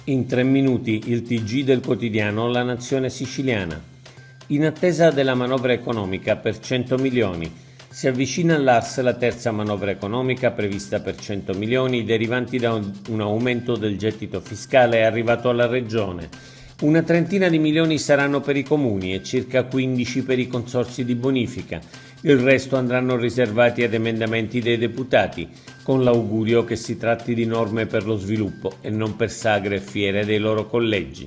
In 3 minuti il TG del quotidiano La Nazione Siciliana. In attesa della manovra economica per 100 milioni. Si avvicina all'ARS la terza manovra economica prevista per 100 milioni derivanti da un aumento del gettito fiscale arrivato alla Regione. Una trentina di milioni saranno per i comuni e circa 15 per i consorzi di bonifica. Il resto andranno riservati ad emendamenti dei deputati, con l'augurio che si tratti di norme per lo sviluppo e non per sagre e fiere dei loro collegi.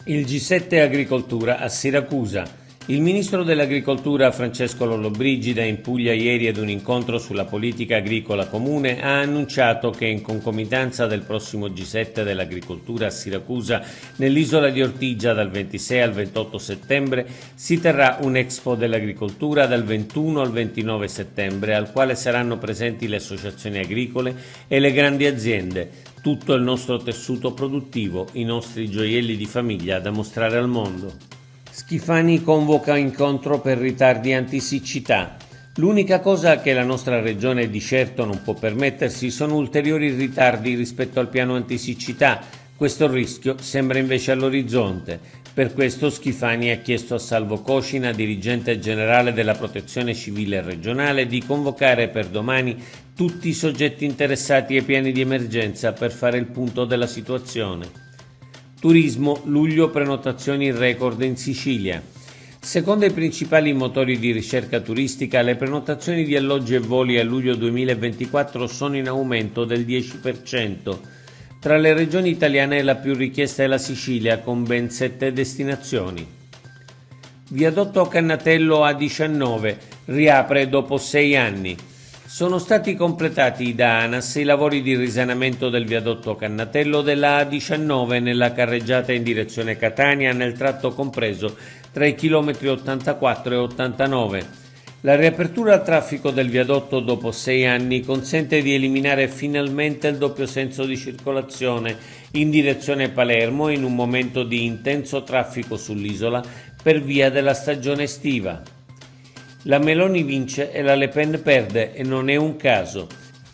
Il G7 Agricoltura a Siracusa. Il ministro dell'Agricoltura Francesco Lollobrigida in Puglia ieri ad un incontro sulla politica agricola comune ha annunciato che in concomitanza del prossimo G7 dell'Agricoltura a Siracusa nell'isola di Ortigia dal 26 al 28 settembre si terrà un'Expo dell'Agricoltura dal 21 al 29 settembre al quale saranno presenti le associazioni agricole e le grandi aziende, tutto il nostro tessuto produttivo, i nostri gioielli di famiglia da mostrare al mondo. Schifani convoca incontro per ritardi antisiccità. L'unica cosa che la nostra regione di certo non può permettersi sono ulteriori ritardi rispetto al piano antisiccità. Questo rischio sembra invece all'orizzonte. Per questo Schifani ha chiesto a Salvo Coscina, dirigente generale della Protezione Civile regionale, di convocare per domani tutti i soggetti interessati ai piani di emergenza per fare il punto della situazione. Turismo, luglio prenotazioni record in Sicilia. Secondo i principali motori di ricerca turistica, le prenotazioni di alloggi e voli a luglio 2024 sono in aumento del 10%. Tra le regioni italiane la più richiesta è la Sicilia, con ben 7 destinazioni. Viadotto Cannatello A19 riapre dopo 6 anni. Sono stati completati da ANAS i lavori di risanamento del viadotto Cannatello della A19 nella carreggiata in direzione Catania nel tratto compreso tra i chilometri 84 e 89. La riapertura al traffico del viadotto dopo 6 anni consente di eliminare finalmente il doppio senso di circolazione in direzione Palermo in un momento di intenso traffico sull'isola per via della stagione estiva. La Meloni vince e la Le Pen perde e non è un caso.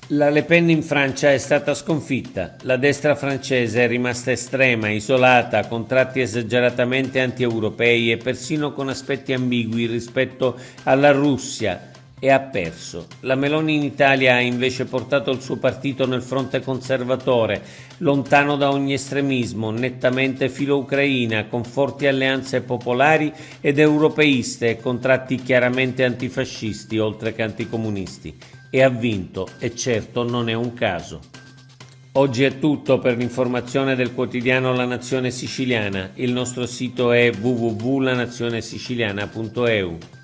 La Le Pen in Francia è stata sconfitta. La destra francese è rimasta estrema, isolata, con tratti esageratamente anti-europei e persino con aspetti ambigui rispetto alla Russia e ha perso. La Meloni in Italia ha invece portato il suo partito nel fronte conservatore, lontano da ogni estremismo, nettamente filo-ucraina, con forti alleanze popolari ed europeiste e con tratti chiaramente antifascisti oltre che anticomunisti. E ha vinto, e certo non è un caso. Oggi è tutto per l'informazione del quotidiano La Nazione Siciliana. Il nostro sito è www.lanazionesiciliana.eu.